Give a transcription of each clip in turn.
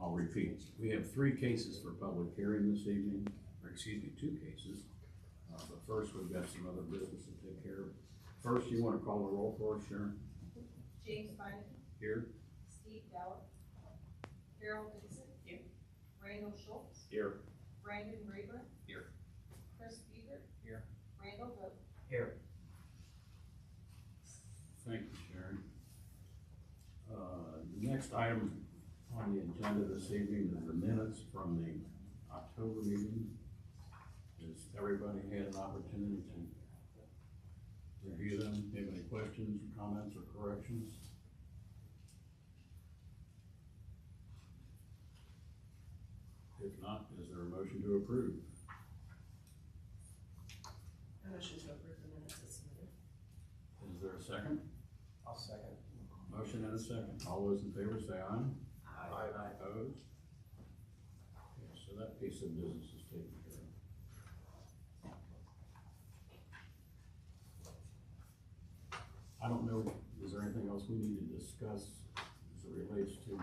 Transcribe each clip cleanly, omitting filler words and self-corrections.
I'll repeat, we have 3 cases for public hearing this evening, or excuse me, 2 cases. But first, we've got some other business to take care of. First, you want to call the roll for us, Sharon? James Bynum. Here. Steve Dowd. Carol Dixon. Here. Randall Schultz. Here. Brandon Rayburn. Here. Chris Beaver. Here. Randall Vogt. Here. Thank you, Sharon. The next item on the agenda this evening is the minutes from the October meeting. Has everybody had an opportunity to review them? Have any questions, comments, or corrections? If not, is there a motion to approve? A motion to approve the minutes is submitted. Is there a second? I'll second. Motion and a second. All those in favor say aye. Aye. Opposed? Okay, so that piece of business is taken care of. I don't know, is there anything else we need to discuss as it relates to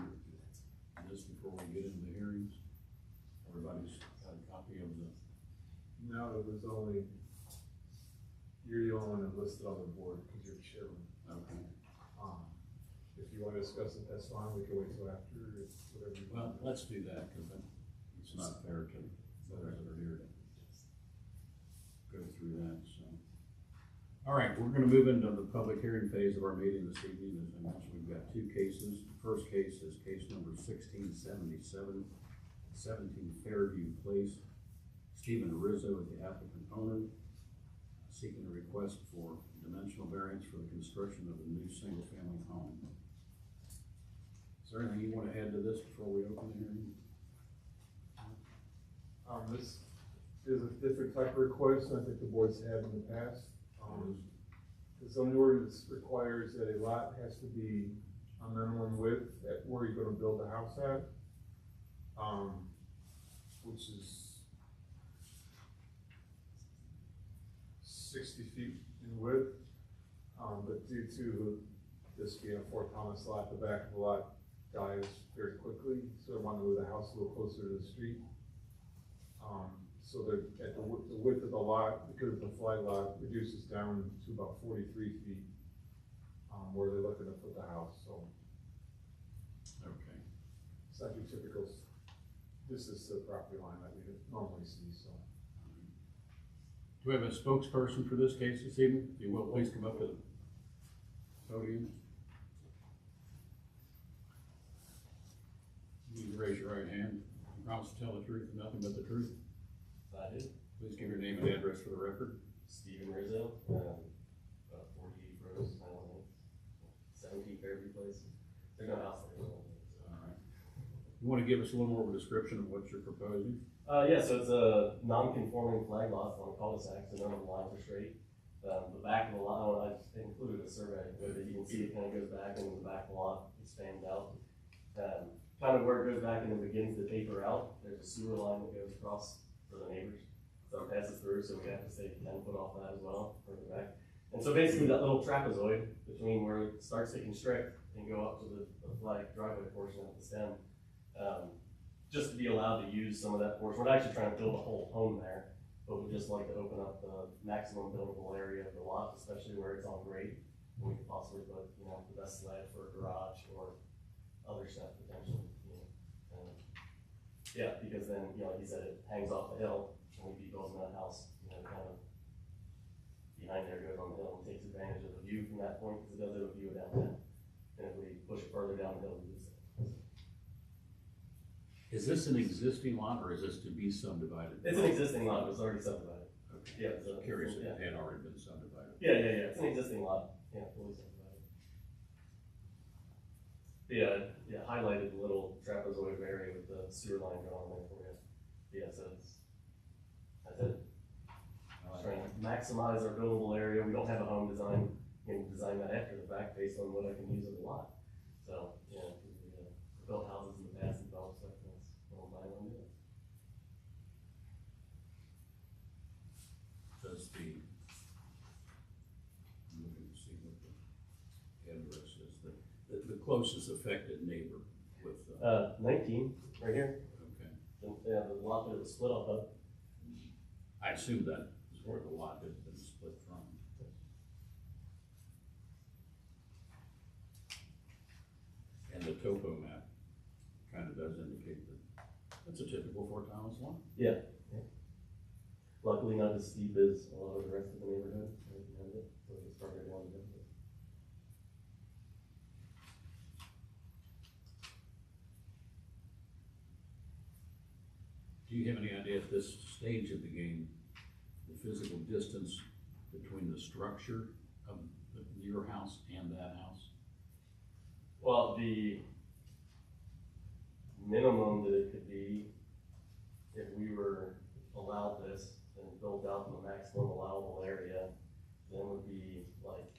this before we get into the hearings? Everybody's got a copy of the, No, it was only, you're the only one that listed on the board because you're chairman. okay. If you want to discuss it, that's fine, we can wait till after, it's whatever you Well, want. let's do that, because it's not fair to those that are here to go through that, so. All right, we're gonna move into the public hearing phase of our meeting this evening. As I mentioned, we've got 2 cases. The first case is case number 1677, 17 Fairview Place. Stephen Rizzo, the applicant owner, seeking a request for dimensional variance for the construction of a new single-family home. Is there anything you want to add to this before we open the hearing? This is a different type of request than I think the board's had in the past. The zoning ordinance requires that a lot has to be a minimum width at where you're gonna build the house at. Which is 60 feet in width. But due to this being a Fort Thomas lot, the back of the lot dies very quickly, so I wanted to move the house a little closer to the street. So that at the width of the lot, because of the flag lot, reduces down to about 43 feet, where they're looking to put the house, so Okay. it's not your typical, this is the property line that we normally see, so. Do we have a spokesperson for this case this evening? If you will, please come up to the podium. You can raise your right hand. You promise to tell the truth and nothing but the truth? I do. Please give your name and address for the record. Stephen Rizzo, 48 Rose, 17 Fairview Place. There's no house there. All right. You want to give us a little more of a description of what you're proposing? Yeah, so it's a non-conforming flag lot on a cul-de-sac, so none of the lines are straight. The back of the lot, I included a survey where you can see it kind of goes back and the back of the lot expands out. Kind of where it goes back and it begins to taper out, there's a sewer line that goes across for the neighbors. So it passes through, so we have to stay 10 foot off that as well, further back. And so basically that little trapezoid between where it starts to constrict and go up to the flag driveway portion of the stem, just to be allowed to use some of that portion. We're actually trying to build a whole home there, but we'd just like to open up the maximum buildable area of the lot, especially where it's on grade. We could possibly put, the best slab for a garage or other stuff potentially, yeah, because then, like you said, it hangs off the hill, and we'd be building that house, kind of behind there, goes on the hill, and takes advantage of the view from that point, because it does have a view of downtown. And if we push it further down the hill, we lose it. Is this an existing lot or is this to be subdivided? It's an existing lot, it was already subdivided. Okay. Yeah, so. Curious if Yeah. it had already been subdivided. Yeah, it's an existing lot, fully subdivided. Yeah, highlighted the little trapezoid area with the sewer line going there for you. Yeah, so that's it. Trying to maximize our buildable area. We don't have a home design, design that after the fact based on what I can use of the lot. So, we built houses in the past and developed stuff, and that's what I'm planning on doing. Does I'm looking to see what the address is, the closest affected neighbor with, 19, right here. Okay. Yeah, the lot that it was split off of. I assume that is where the lot has been split from. And the topo map kind of does indicate that that's a typical Fort Thomas lot. Yeah. Luckily not as steep as a lot of the rest of the neighborhood right behind it, so it's farther down the road. Do you have any idea at this stage of the game, the physical distance between the structure of your house and that house? Well, the minimum that it could be, if we were allowed this and built out the maximum allowable area, then would be like,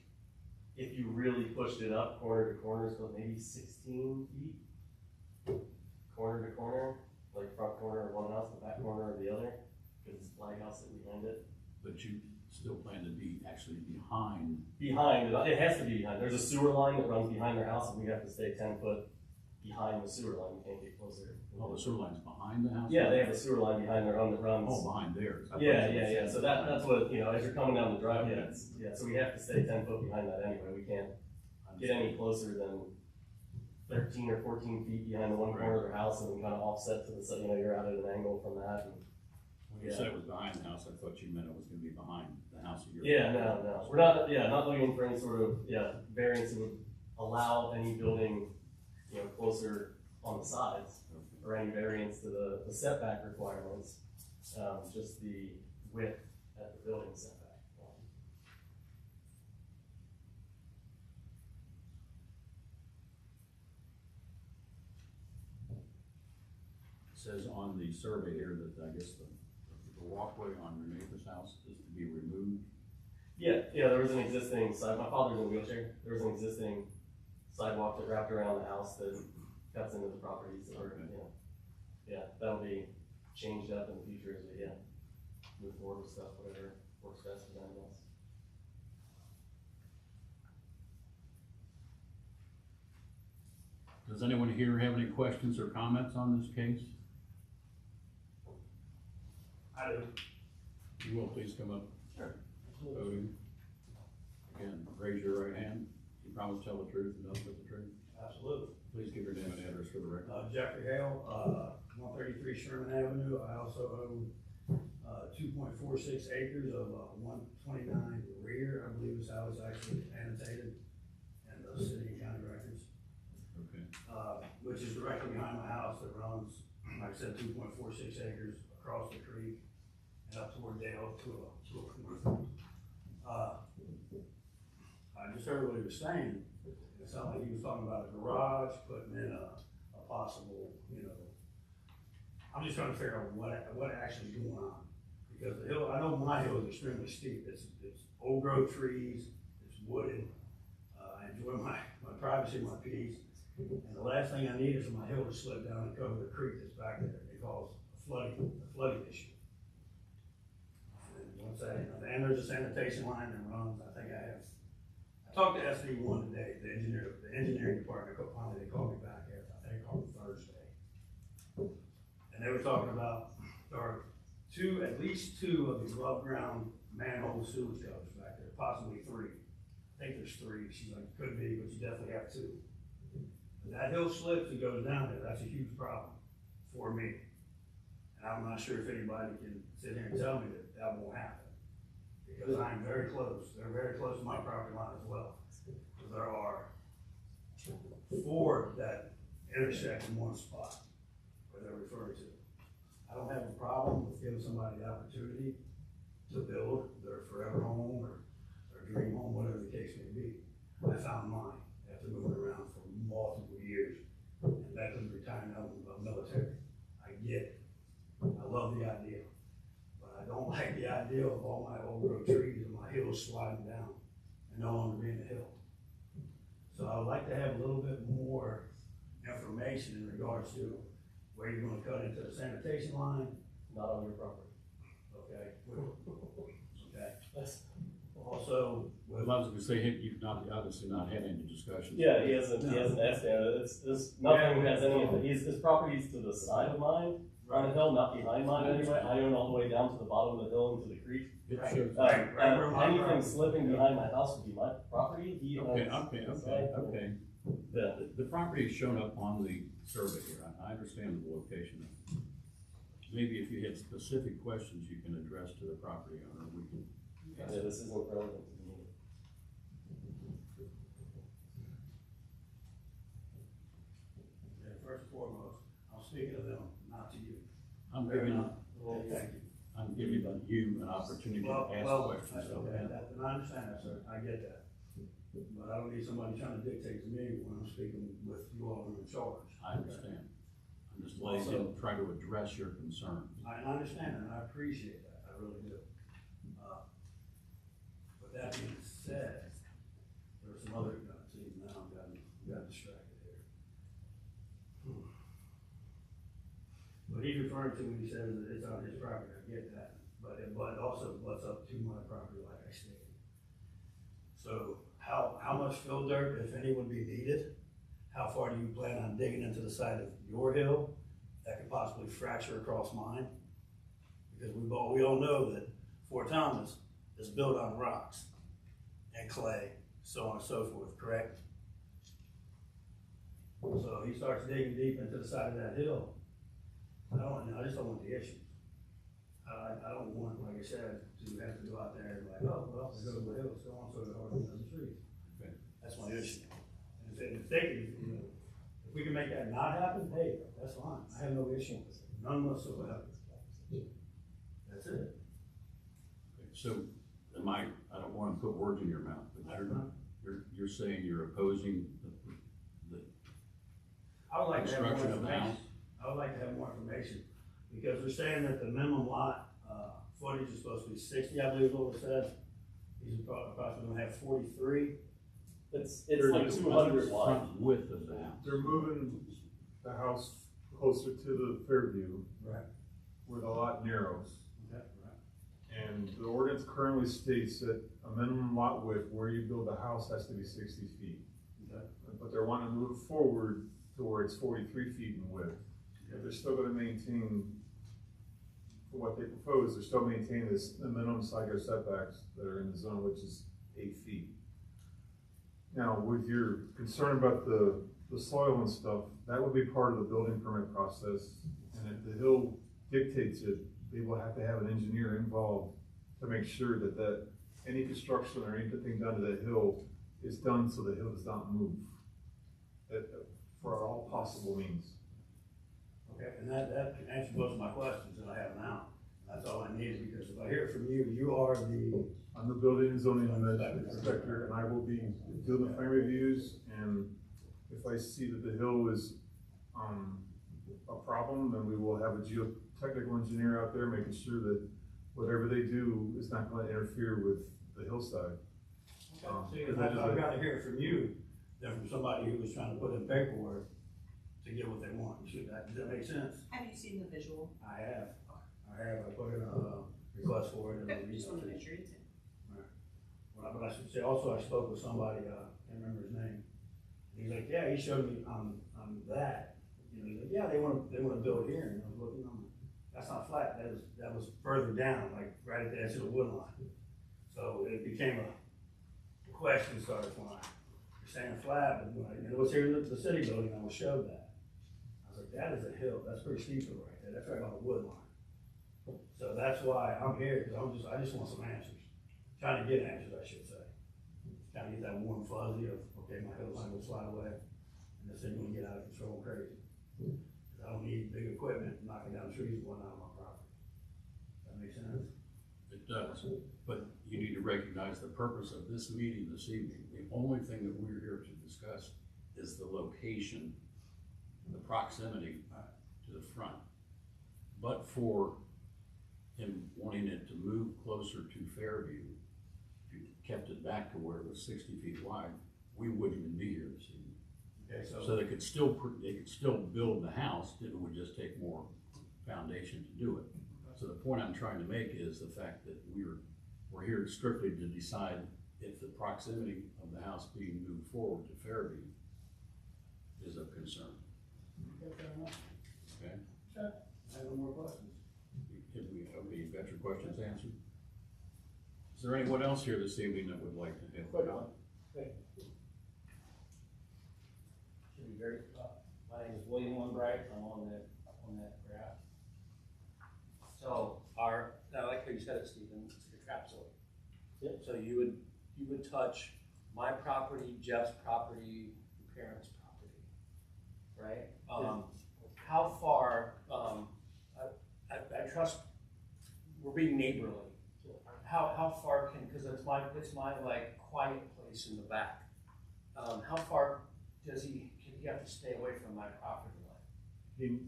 if you really pushed it up corner to corner, so maybe 16 feet, corner to corner, like front corner of one house, the back corner of the other, because it's flag house that behind it. But you still plan to be actually behind? Behind, it has to be behind. There's a sewer line that runs behind their house, and we have to stay 10 foot behind the sewer line. We can't get closer. Oh, the sewer line's behind the house? Yeah, they have a sewer line behind their own that runs. Oh, behind theirs. I thought Yeah, you yeah, said yeah. So that's what, you know, as you're coming down the driveway, Yeah. yeah, so we have to stay 10 foot behind that anyway. We can't get any closer than 13 or 14 feet behind the one corner of their house, and then kind of offset to the side, you know, you're out at an angle from that. And, When you said it was behind the house, I thought you meant it was gonna be behind the house of your. yeah, no. We're not, not looking for any sort of, variance that would allow any building, you know, closer on the sides, or any variance to the setback requirements, just the width at the building setback. It says on the survey here that I guess the walkway on your neighbor's house is to be removed. Yeah, there was an existing side, my father's in a wheelchair, there was an existing sidewalk that wrapped around the house that cuts into the properties that are, that'll be changed up in the future as we, move forward with stuff, whatever works best for them, yes. Does anyone here have any questions or comments on this case? I do. You will please come up. Sure. Voting. Again, raise your right hand. You promise to tell the truth and nothing but the truth? Absolutely. Please give your name and address for the record. Jeffrey Hale, 133 Sherman Avenue. I also own 2.46 acres of 129 rear, I believe is how it's actually annotated in the city and county records. Okay. Which is directly behind my house that runs, like I said, 2.46 acres across the creek and up toward Dale to a I just heard what he was saying. It sounded like he was talking about a garage, putting in a possible, I'm just trying to figure out what actually is going on. Because the hill, I know my hill is extremely steep. It's old growth trees, it's wooded. I enjoy my privacy, my peace. And the last thing I need is for my hill to slip down and cover the creek that's back there. It causes a flooding issue. And once and there's a sanitation line that runs, I talked to SB1 today, the engineering department, finally they called me back after, I think on Thursday. And they were talking about, there are at least two of the above ground manhole sewage covers back there, possibly three. I think there's three, she's like, could be, but you definitely have two. If that hill slips and goes down there, that's a huge problem for me. And I'm not sure if anybody can sit here and tell me that won't happen. Because I'm very close, they're very close to my property line as well. There are four that intersect in one spot where they're referred to. I don't have a problem with giving somebody the opportunity to build their forever home or dream home, whatever the case may be. I found mine after moving around for multiple years, and that was retiring out of the military. I get it. I love the idea. I don't like the idea of all my old growth trees and my hills sliding down and no longer being a hill. So I would like to have a little bit more information in regards to where you're gonna cut into the sanitation line. Not on your property. Okay. Okay. That's Also, with, Well, I was gonna say, you've not, obviously not had any discussions. Yeah, he hasn't estimated, nothing has any, his property's to the side of mine, on the hill, not behind mine anyway, I own all the way down to the bottom of the hill into the creek. It shows. Right where my Anything property- slipping behind my house would be my property, he owns. Okay. Yeah. The property is shown up on the survey here, I understand the location. Maybe if you had specific questions you can address to the property owner, we can. Yeah, this isn't relevant to me. yeah, first and foremost, I'm speaking to them, not to you. I'm Fair giving, enough. Thank you. I'm giving you an opportunity to ask questions, okay? And I understand that, sir, I get that. But I don't need somebody trying to dictate to me when I'm speaking with you all who are in charge. I understand. I'm just letting him try to address your concerns. I understand, and I appreciate that, I really do. But that being said, there are some other, see, now I'm got distracted here. What he's referring to when he says that it's on his property, I get that, but it also butts up to my property, like I stated. So, how much fill dirt, if any, would be needed? How far do you plan on digging into the side of your hill that could possibly fracture across mine? Because we all know that Fort Thomas is built on rocks and clay, so on and so forth, correct? So he starts digging deep into the side of that hill. I just don't want the issues. I don't want, like I said, to have to go out there and like, oh, well, they go to the hill, so on, so hard on the trees. Okay. That's my issue. And if they can, if we can make that not happen, hey, that's fine. I have no issue with it, none whatsoever. That's it. So, I don't wanna put words in your mouth, but you're saying you're opposing the I would like to have more construction of the information. house? I would like to have more information, because they're saying that the minimum lot, footage is supposed to be 60, I believe is what it said. He's approximately gonna have 43. It's like 200 wide. Front width of the house. They're moving the house closer to the Fairview Right. where the lot narrows. Okay, right. And the ordinance currently states that a minimum lot width where you build a house has to be 60 feet. Okay. But they're wanting to move forward to where it's 43 feet in width. But they're still gonna maintain, for what they propose, they're still maintaining the minimum side yard setbacks that are in the zone, which is 8 feet. Now, with your concern about the soil and stuff, that would be part of the building permit process. And if the hill dictates it, they will have to have an engineer involved to make sure that any construction or anything done to that hill is done so the hill does not move. For all possible means. Okay, and that answers most of my questions that I have now. That's all I needed, because if I hear it from you, you are the, I'm the building and zoning inspector, and I will be doing the frame reviews, and if I see that the hill is, a problem, then we will have a geotechnical engineer out there making sure that whatever they do is not gonna interfere with the hillside. see, I'd rather hear it from you than from somebody who was trying to put in paperwork to get what they want. Does that make sense? Have you seen the visual? I have, I put in a request for it. Okay, just wanna make sure you do. But I should say, also I spoke with somebody, can't remember his name. He's like, yeah, he showed me on that, he's like, yeah, they wanna build here, and I was looking on, that's not flat, that was further down, like right at the edge of the wood line. So it became a question started flying. You're saying flat, but when it was here in the city building, I was showed that. I was like, that is a hill, that's pretty steep hill right there, that's right on the wood line. So that's why I'm here, because I just want some answers. Trying to get answers, I should say. Trying to get that warm fuzzy of, okay, my hill's not gonna slide away, and this thing gonna get out of control crazy. Cause I don't need big equipment knocking down trees and whatnot on my property. Does that make sense? It does, but you need to recognize the purpose of this meeting this evening. The only thing that we're here to discuss is the location, the proximity to the front. But for him wanting it to move closer to Fairview, if you kept it back to where it was 60 feet wide, we wouldn't even be here this evening. Okay, So they could still build the house, it would just take more foundation to do it. So the point I'm trying to make is the fact that we're We're here strictly to decide if the proximity of the house being moved forward to Fairview is of concern. Okay? I have no more questions. You've got your questions answered? Is there anyone else here this evening that would like to have? Should be very, my name is William Wimbright, I'm on that graph. So I like how you said it, Stephen, it's the trapezoid. Yep. So you would touch my property, Jeff's property, your parents' property, right? How far, I trust, we're being neighborly. How far can, cause it's my like quiet place in the back. How far can he have to stay away from my property line? He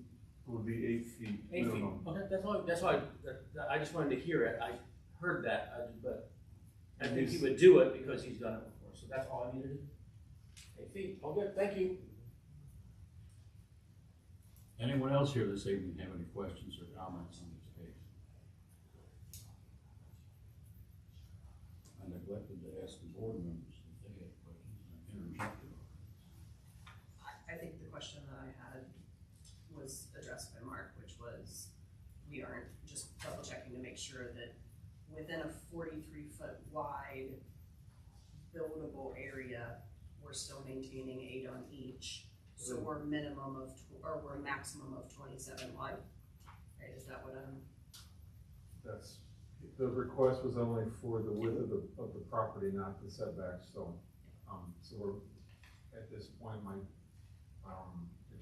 would be 8 feet 8 feet, minimum. okay, that's why, I just wanted to hear it, I heard that, but I think he would do it because he's done it before, so that's all I needed to do. 8 feet, all good, thank you. Anyone else here this evening have any questions or comments on this case? I neglected to ask the board members if they had questions, and I interjected. I think the question that I had was addressed by Mark, which was, we aren't just double checking to make sure that within a 43-foot wide buildable area, we're still maintaining 8 on each. So we're minimum of, or we're maximum of 27 wide, right? Is that what I'm? That's, the request was only for the width of the property, not the setbacks, so, so we're, at this point, my,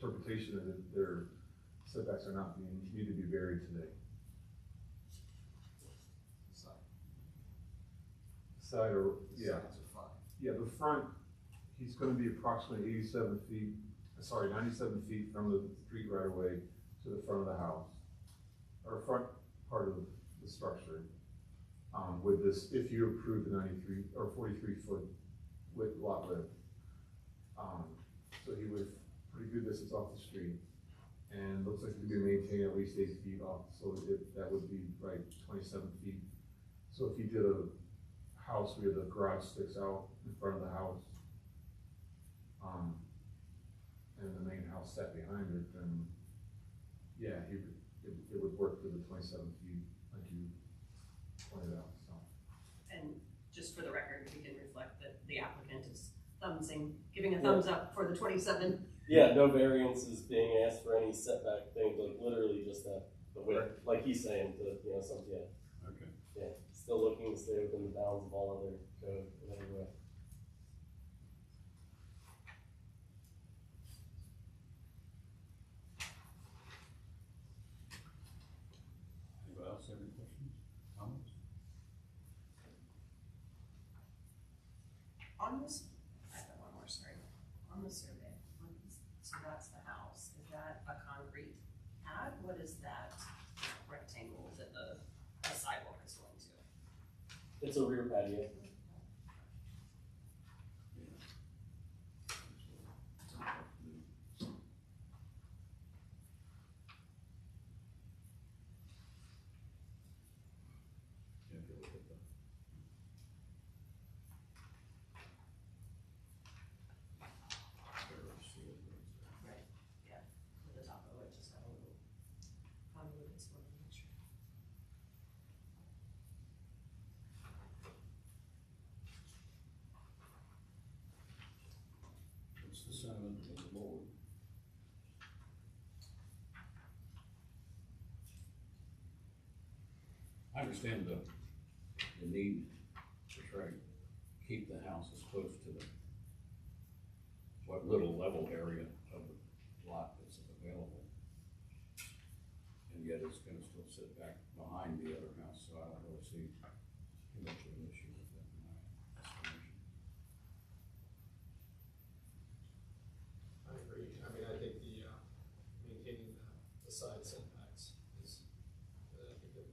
interpretation is that their setbacks are not need to be varied today. Side or, yeah. Yeah, the front, he's gonna be approximately 97 feet, 97 feet from the street right away to the front of the house, or front part of the structure. With this, if you approve the 93 or 43 foot width lot width. So he would pretty good distance off the street, and looks like he'd be maintaining at least 8 feet off, so that would be right 27 feet. So if he did a house where the garage sticks out in front of the house, and the main house sat behind it, then yeah, it would work to the 27 feet like you pointed out, so. And just for the record, we can reflect that the applicant is giving a thumbs up for the 27. Yeah, no variance is being asked for any setback things, like literally just the width, like he's saying, something, yeah. Okay. Yeah, still looking to stay within the bounds of all other code in every way. Anybody else have any questions, comments? On this, I have one more, sorry. On the survey, so that's the house. Is that a concrete pad? What is that rectangle that the sidewalk is going to? It's a rear patio. Right, yeah. At the top of it, just got a little convoluted, so I want to make sure. What's the sentiment of the board? I understand the need to try to keep the house as close to the, what little level area of the lot that's available. And yet it's gonna still sit back behind the other house, so I don't really see too much of an issue with that in my estimation. I agree. I mean, I think the, maintaining the side setbacks is, I think that,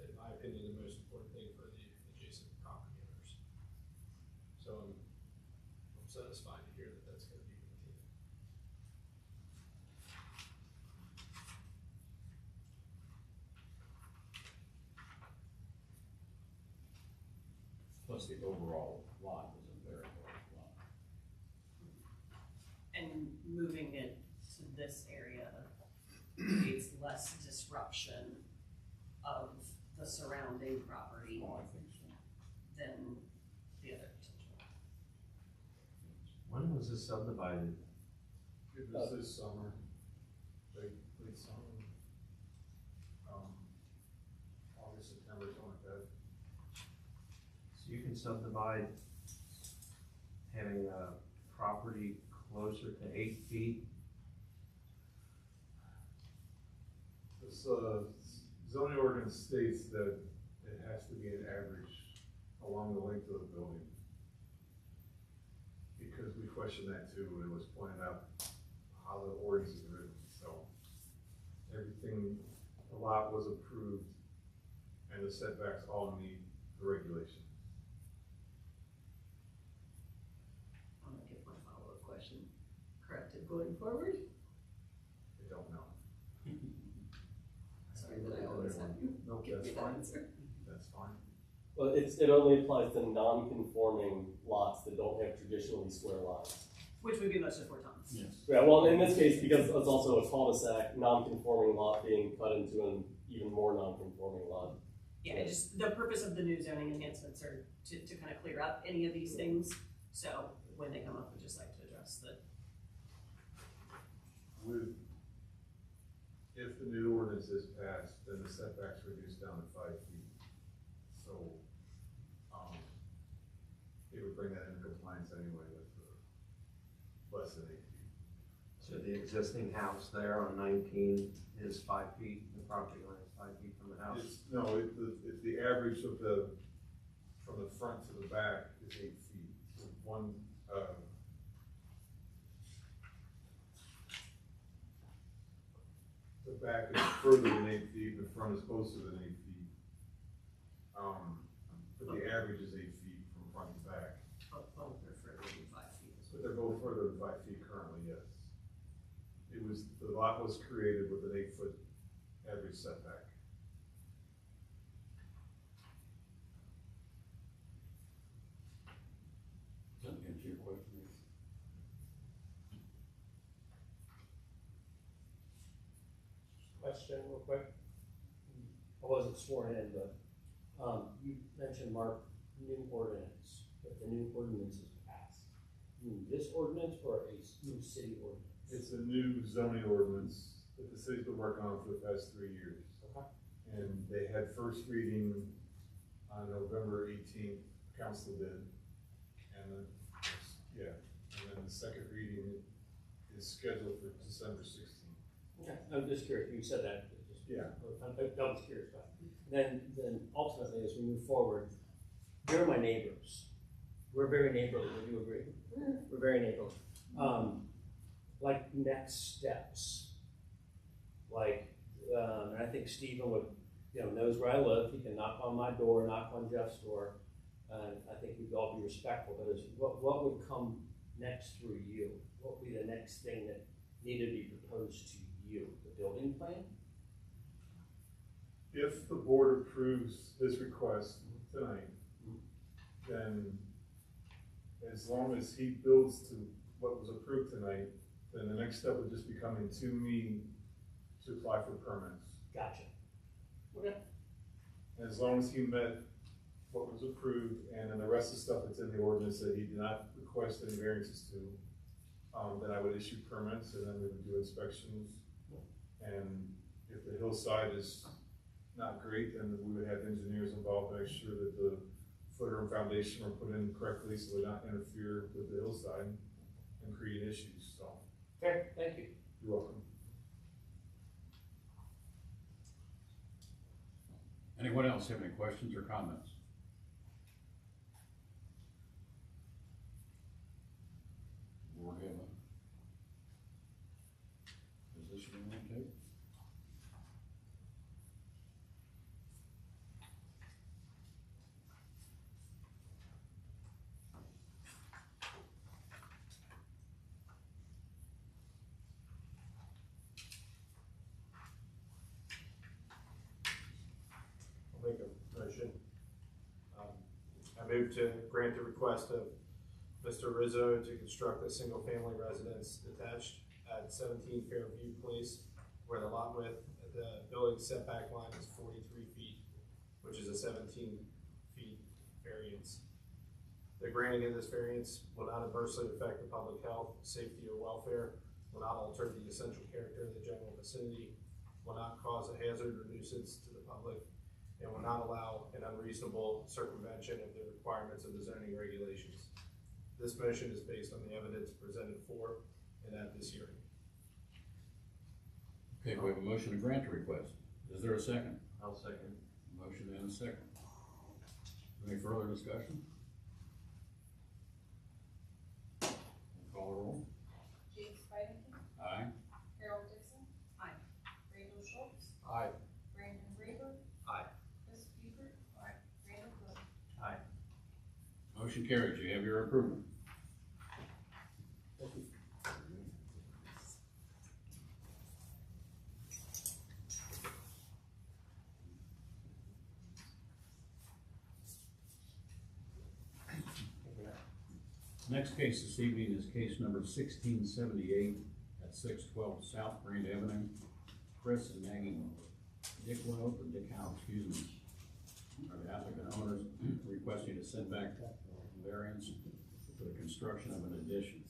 in my opinion, the most important thing for the adjacent property owners. So I'm satisfied to hear that that's gonna be maintained. plus the overall lot is a very large lot. And moving it to this area creates less disruption of the surrounding property Oh, I think so. than the other potential. When was this subdivided? It was this summer, late summer. August, September, something like that. So you can subdivide having a property closer to 8 feet? This, zoning ordinance states that it has to be an average along the length of the building. Because we questioned that too, and it was pointed out how the ordinance is written, so. Everything, the lot was approved, and the setbacks all meet the regulation. I'm gonna get my follow-up question corrected going forward. I don't know. Sorry that I always have you Nope, give that's me that fine. answer. That's fine. Well, it only applies to non-conforming lots that don't have traditionally square lots. Which would be most of Fort Thomas. Yes. Yeah, well, in this case, because it's also a cul-de-sac, non-conforming lot being cut into an even more non-conforming lot. Yeah, it just, the purpose of the new zoning enhancements are to kind of clear up any of these things. So when they come up, we just like to address that. If the new ordinance is passed, then the setbacks reduced down to 5 feet. So, it would bring that into compliance anyway with less than 8 feet. So the existing house there on 19 is 5 feet, the property line is 5 feet from the house? It's the average of from the front to the back is 8 feet. So the back is further than 8 feet, the front is closer than 8 feet. But the average is 8 feet from front to back. Both are further than 5 feet. But they're both further than 5 feet currently, yes. The lot was created with an 8-foot average setback. Does that answer your question? Question real quick. I wasn't sworn in, but, you mentioned, Mark, new ordinance, if the new ordinance is passed. You mean this ordinance or a new city ordinance? It's a new zoning ordinance that the city's been working on for the past 3 years. Okay. And they had first reading on November 18th, council did. And then, and then the second reading is scheduled for December 16th. Okay, I'm just curious, you said that, just. Yeah. I'm just curious about it. Then ultimately, as we move forward, they're my neighbors. We're very neighborly, would you agree? We're very neighborly. Like next steps, like, and I think Stephen would, knows where I live, he can knock on my door, knock on Jeff's door, and I think we'd all be respectful, but what would come next through you? What would be the next thing that needed to be proposed to you? The building plan? If the board approves this request tonight, then as long as he builds to what was approved tonight, then the next step would just be coming to me to apply for permits. Gotcha. Okay. And as long as he met what was approved, and then the rest of the stuff that's in the ordinance that he did not request any variances to, then I would issue permits, and then we would do inspections. And if the hillside is not great, then we would have engineers involved to make sure that the footer and foundation are put in correctly, so they not interfere with the hillside and create issues, so. Okay, thank you. You're welcome. Anyone else have any questions or comments? Board have a position you want to take? I'll make a motion move to grant the request of Mr. Rizzo to construct a single-family residence detached at 17 Fairview Place, where the lot width at the building setback line is 43 feet, which is a 17 feet variance. The granting of this variance will not adversely affect the public health, safety, or welfare, will not alter the essential character of the general vicinity, will not cause a hazard or nuisance to the public, and will not allow an unreasonable circumvention of the requirements of the zoning regulations. This motion is based on the evidence presented for and at this hearing. Okay, we have a motion to grant the request. Is there a second? I'll second. Motion and a second. Any further discussion? Call the roll. James Spiderman, Aye. Harold Dixon. Aye. Randall Schultz, Aye. Brandon Braber. Aye. Chris Beaver. Aye. Randall Cook. Aye. Motion carries. You have your approval. Next case this evening is case number 1678 at 612 South Grand Avenue. Chris and Maggie Dicklow, or Dickhow, excuse me, are the applicant owners requesting a setback variance for the construction of an addition.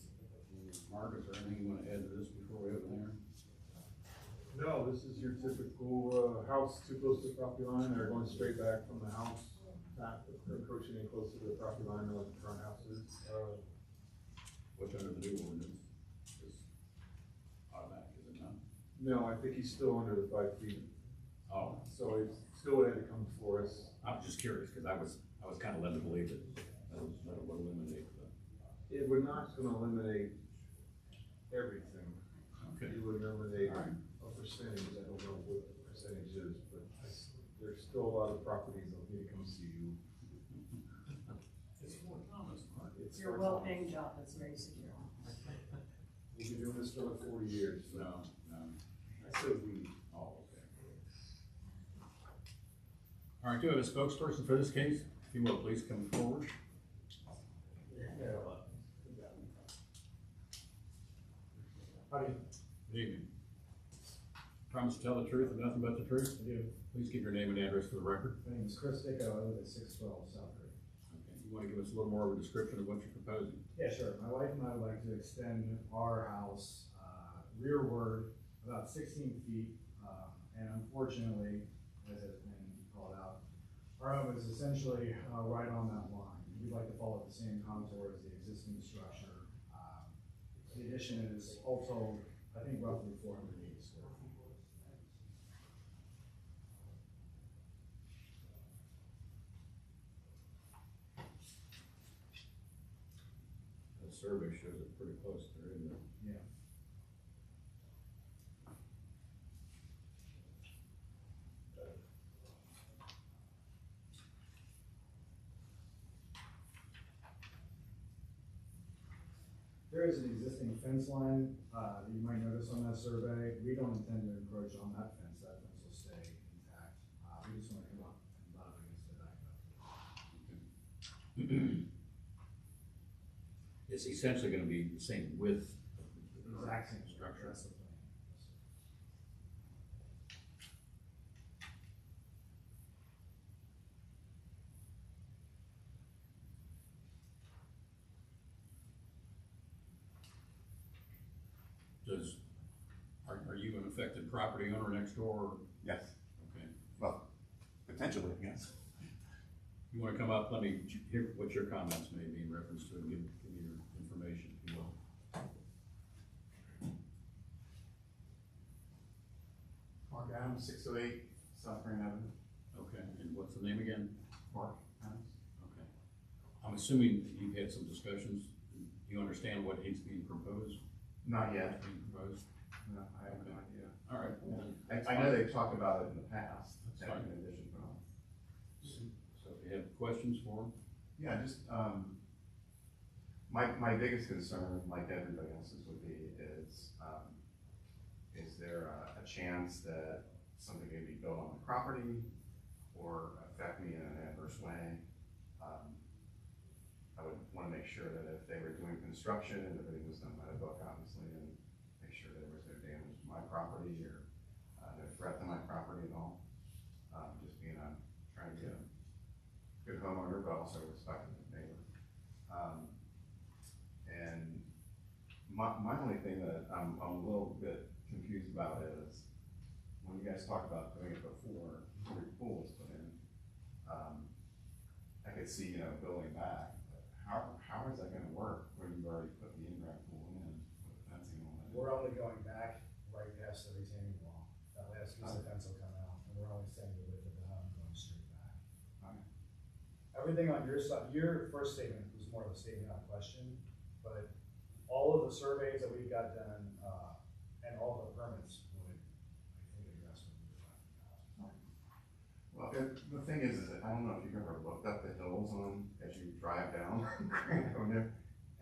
Mark, is there anything you want to add to this before we open there? No, this is your typical, house too close to the property line, they're going straight back from the house, back, they're approaching in close to the property line like the current house is. What's under the new ordinance? Is automatic, is it not? No, I think he's still under the 5 feet, Oh, so he still had to come before us. I was just curious, because I was kind of led to believe that that would eliminate the, It would not gonna eliminate everything, okay. it would eliminate All right. a percentage, I don't know what the percentage is, but there's still a lot of properties that need to come see you. It's Fort Thomas, Mark. It's Your for- well-paying job that's very secure. We've been doing this for like 40 years, so. No, no. I said we. Oh, okay. All right, do we have a spokesperson for this case? If you will, please come forward. Howdy. Good evening. Promise to tell the truth and nothing but the truth? I do. Please give your name and address for the record. My name is Chris Dicko, I live at 612 South Creek. Okay. You want to give us a little more of a description of what you're proposing? Yeah, sure. My wife and I would like to extend our house rearward about 16 feet. And unfortunately, as has been called out, our home is essentially right on that line. We'd like to follow the same contour as the existing structure. The addition is also, I think, roughly 480 square feet. The survey shows it pretty close there, isn't it? Yeah. There is an existing fence line, that you might notice on that survey. We don't intend to encroach on that fence will stay intact. We just wanna come up and butt up against the back. It's essentially gonna be the same width. Exact same Structure. That's the plan. Are you an affected property owner next door? Yes, Okay. well, potentially, yes. You wanna come up, let me hear what your comments may be in reference to it, give me your information, if you will. Mark Adams, 608 South Grand Avenue. Okay, and what's the name again? Mark Adams. Okay. I'm assuming that you've had some discussions, do you understand what is being proposed? Not yet. Being proposed? No, I have no idea. All right. well, that's I know fine. they've talked about it in the past. That's fine. In addition, So if you have questions for them? yeah, just, my biggest concern, like everybody else's would be, is there a chance that something may be built on the property or affect me in an adverse way? I would wanna make sure that if they were doing construction and everything was done by the book, obviously, and make sure there was no damage to my property or, no threat to my property at all. Just being trying to be a good homeowner, but also respecting the neighbor. And my only thing that I'm a little bit confused about is, when you guys talked about doing it before your pool was put in, I could see, building back, but how is that gonna work when you've already put the in-ground pool in with the fencing on it? We're only going back right past the retaining wall. That last piece of fence will come out, and we're only saying the width of the home going straight back. Okay. Everything on your side, your first statement was more of a statement, not a question, but all of the surveys that we've got done, and all the permits would, I think, address what you're talking about. Well, the thing is that I don't know if you've ever looked up the hills as you drive down Grand Avenue.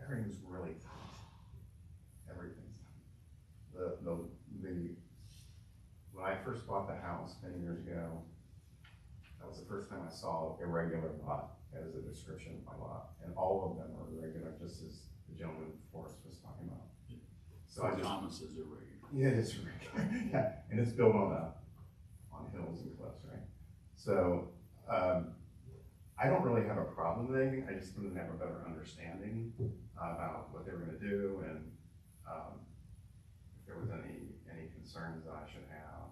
Everything's really tight. Everything's tight. When I first bought the house 10 years ago, that was the first time I saw irregular lot as a description of my lot, and all of them are irregular, just as the gentleman before us was talking about. So I just, Thomas is irregular. yeah, it is irregular. Yeah, and it's built on hills and cliffs, right? So, I don't really have a problem with anything, I just didn't have a better understanding about what they were gonna do, and, if there was any concerns that I should have.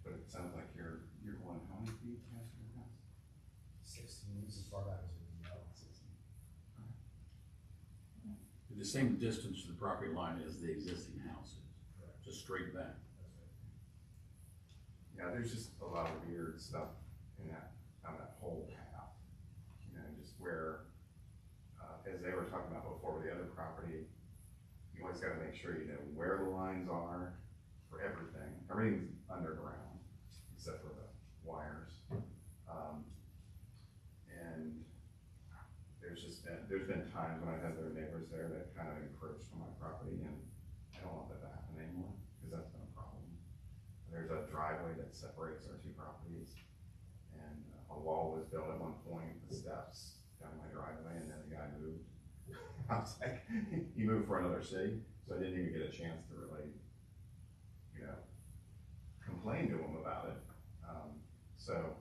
But it sounds like you're going how many feet past your house? 16 is as far back as we can go. The same distance to the property line as the existing house is, Correct. just straight back. That's right. Yeah, there's just a lot of weird stuff in on that whole path. Just where, as they were talking about before with the other property, you always gotta make sure you know where the lines are for everything. Everything's underground, except for the wires. And there's been times when I've had their neighbors there that kind of encroached on my property, and I don't want that to happen anymore, because that's been a problem. There's a driveway that separates our two properties, and a wall was built at one point, the steps down my driveway, and then the guy moved. I was like, he moved for another city, so I didn't even get a chance to really, complain to him about it. So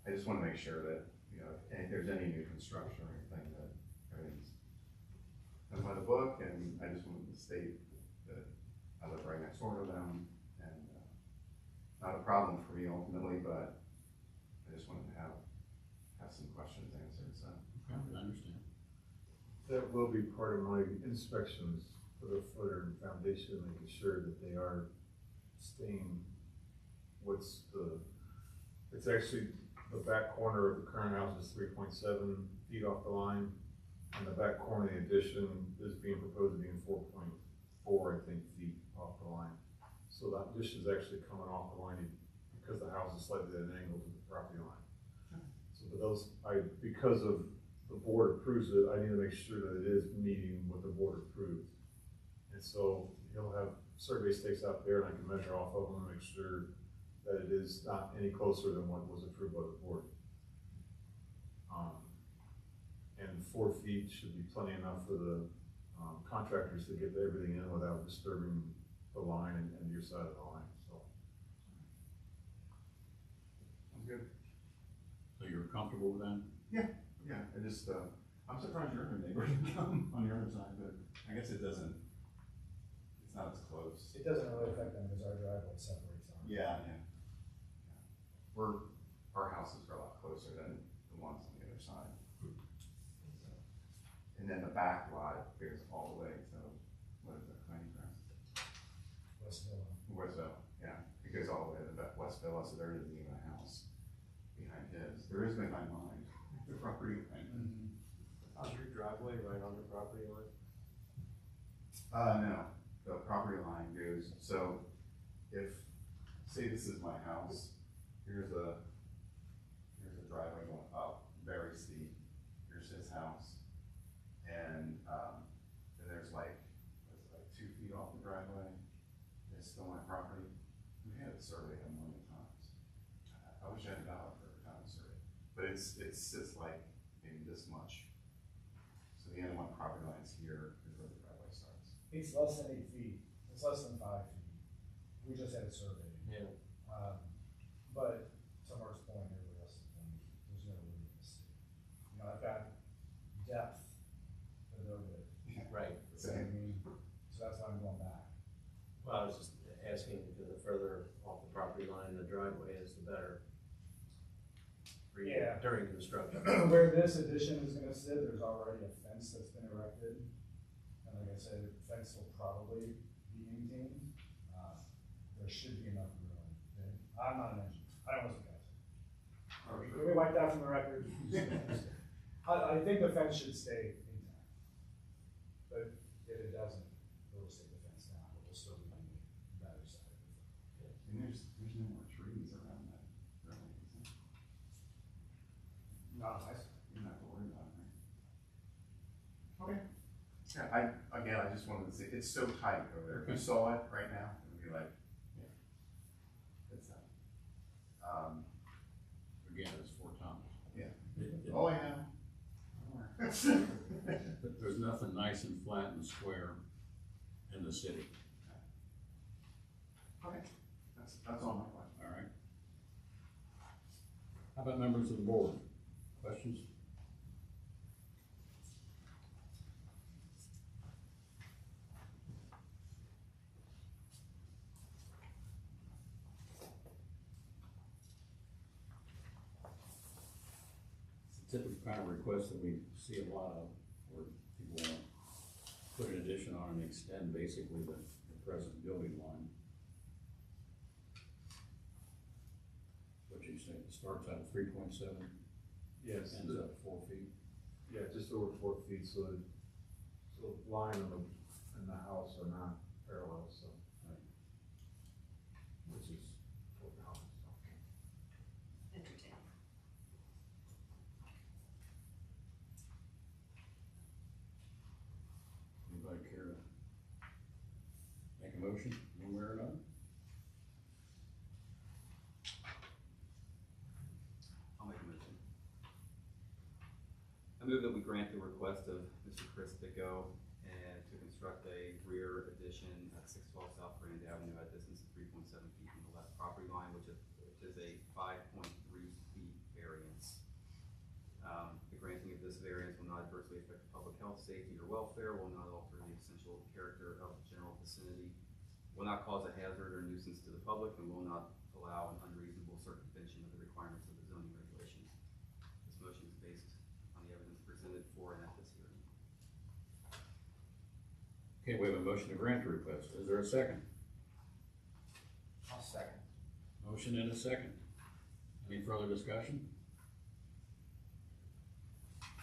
I just wanna make sure that, if there's any new construction or anything, that everything's done by the book, and I just wanted to state that I live right next door to them, and, not a problem for me ultimately, but I just wanted to have some questions answered, so. Okay, I understand. That will be part of my inspections for the footer and foundation, making sure that they are staying, it's actually, the back corner of the current house is 3.7 feet off the line, and the back corner of the addition is being proposed to be 4.4, I think, feet off the line. So that addition is actually coming off the line because the house is slightly at an angle to the property line. So because of the board approves it, I need to make sure that it is meeting what the board approved. And so he'll have survey stakes out there, and I can measure off of them and make sure that it is not any closer than what was approved by the board. And 4 feet should be plenty enough for the contractors to get everything in without disturbing the line and your side of the line, so. I'm good. So you're comfortable with that? Yeah, I just, I'm surprised your other neighbor didn't come on your other side, but I guess it's not as close. It doesn't really affect them because our driveway separates them. Yeah. Our houses are a lot closer than the ones on the other side. So, and then the back lot goes all the way to, what is it, Pinecrest? Westville, yeah, it goes all the way to the Westville, so there isn't even a house behind his. There is behind mine, the property behind him. Is your driveway right on the property line? No, the property line goes, so say this is my house, here's a driveway going up, very steep, here's his house, and then there's like 2 feet off the driveway, it's still my property. We had it surveyed a million times. I wish I had a dollar for a town survey, but it's like maybe this much the end of my property line's here, is where the driveway starts. It's less than 8 feet, it's less than 5 feet. We just had it surveyed. Yeah. But to Mark's point, everybody else's point, there's no room to see. You know, I've got depth, but no width. Right. So I mean, so that's why I'm going back. Well, I was just asking because the further off the property line the driveway is, the better. For you Yeah. during construction. Where this addition is gonna sit, there's already a fence that's been erected. And like I said, the fence will probably be maintained. There should be enough room. Okay? I'm not an engineer, I don't listen to guys. Let me wipe that from the record. I think the fence should stay intact. But if it doesn't, we'll just take the fence down, but we'll still be on the better side of it. And there's no more trees around that, really, is there? Not nice. You don't have to worry about it, right? Okay. Yeah, I just wanted to say, it's so tight over there. If you saw it right now, it would be like, yeah. It's, Again, it's Fort Thomas. yeah. It- Oh, yeah. There's nothing nice and flat and square in the city, Okay, that's all my question. all right? How about members of the board? Questions? It's a typical kind of request that we see a lot of, where people want to put an addition on and extend basically the present building line. What you say, it starts out at 3.7, Yes, ends up 4 feet. yeah, just over 4 feet, so the line and the house are not parallel, so. Right. Which is what the house is. Entertaining. Anybody care to make a motion, one way or another? I'll make a motion. I move that we grant the request of Mr. Chris Dicko and to construct a rear addition at 612 South Grand Avenue at a distance of 3.7 feet from the left property line, which is a 5.3 feet variance. The granting of this variance will not adversely affect public health, safety, or welfare, will not alter the essential character of the general vicinity, will not cause a hazard or nuisance to the public, and will not allow an unreasonable circumvention of the requirements of the zoning regulations. This motion is based on the evidence presented for and at this hearing. Okay, we have a motion to grant the request. Is there a second? I'll second. Motion and a second. Any further discussion?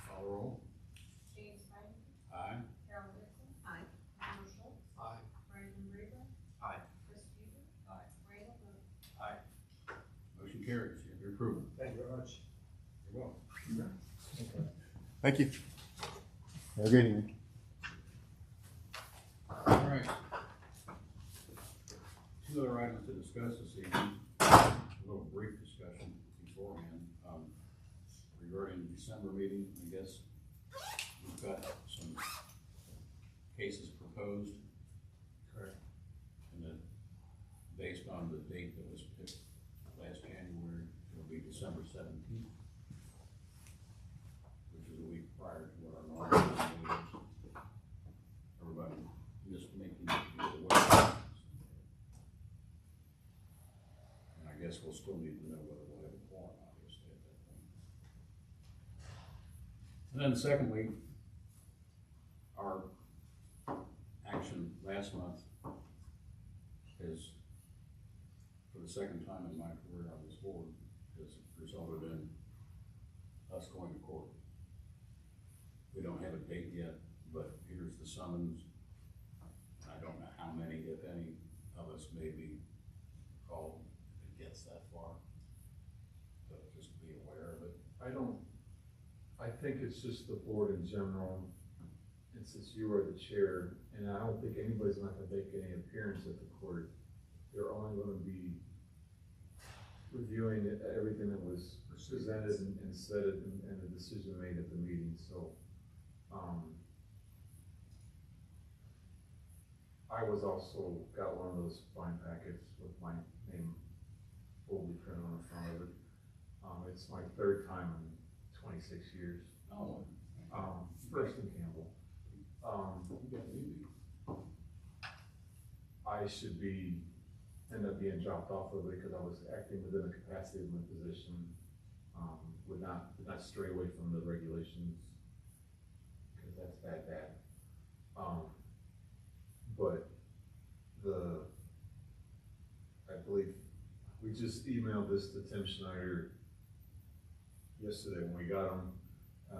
Call the roll. James Franklin, Aye. Carol Nixon, Aye. Randall Schultz, Aye. Brandon Rader, Aye. Chris Peter, Aye. Randall Hood. Motion carries. You have your approval. Thank you very much. You're welcome. Thank you. Have a good evening. All right. Two other items to discuss this evening. A little brief discussion beforehand. Regarding the December meeting, I guess we've got some cases proposed. Correct. And then, based on the date that was picked last January, it'll be December 17th, which is a week prior to what our normal meeting is. Everybody, just making you aware. And I guess we'll still need to know whether we'll have a quorum, obviously, at that point. And then secondly, our action last month is, for the second time in my career on this board, has resulted in us going to court. We don't have a date yet, but here's the summons. I don't know how many, if any, of us may be called if it gets that far. So just be aware of it. I think it's just the board in general, and since you are the chair, and I don't think anybody's not gonna make any appearance at the court. They're only gonna be reviewing everything that was presented and said and the decision made at the meeting, so, I was also, got one of those fine packets with my name boldly printed on the front of it. It's my third time in 26 years. Oh. First in Campbell. You got me. I should end up being dropped off of it because I was acting within the capacity of my position. Would not stray away from the regulations, because that's bad. But I believe, we just emailed this to Tim Schneider yesterday when we got him.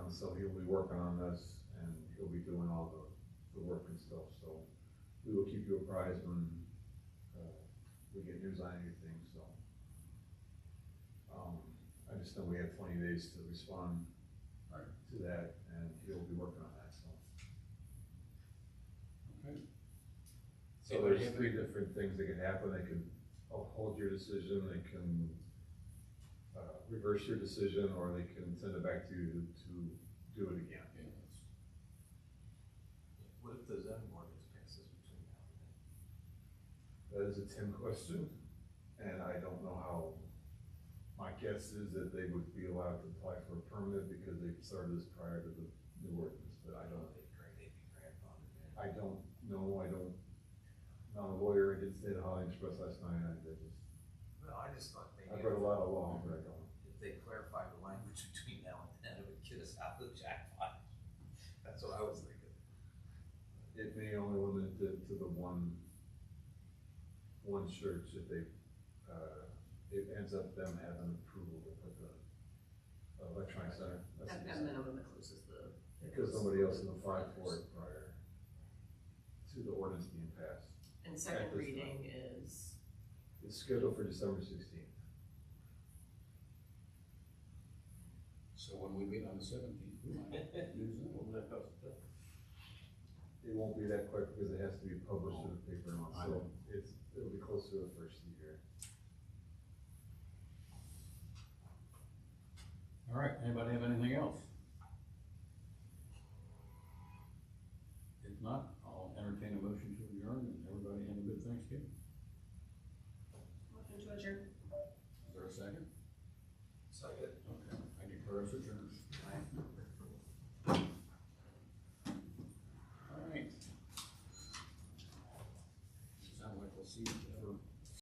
So he'll be working on this and he'll be doing all the work and stuff, so we will keep you apprised when we get news on anything, so. I just know we have 20 days to respond to that, and he'll be working on that, so. Okay. So there's 3 different things that can happen. They can uphold your decision, they can reverse your decision, or they can send it back to you to do it again. Yeah, What if the zoning ordinance passes between now and then? That is a Tim question, and I don't know how. My guess is that they would be allowed to apply for a permit because they started this prior to the new ordinance, but I don't. They'd be grandfathered in. I don't know, not a lawyer. I did stay at the Holiday Express last night, No, I just thought maybe. I've read a lot of law, but I don't. If they clarify the language between now and then, it would get us out of the jackpot. That's what I was thinking. It may only limit it to the one church if they, it ends up them having approval to put the electronic center. That's At the- minimum, it closes the. Because somebody else has applied for it prior to the ordinance being passed. And second At this reading is, It's scheduled for December 16th. so when we meet on the 17th, we might use that. It won't be that quick because it has to be published in the paper, and all, I so know. it'll be close to the first of the year. All right, anybody have anything else? If not, I'll entertain a motion to adjourn, and everybody have a good Thanksgiving. motion to adjourn. Is there a second? Second. Okay, I declare us adjourned.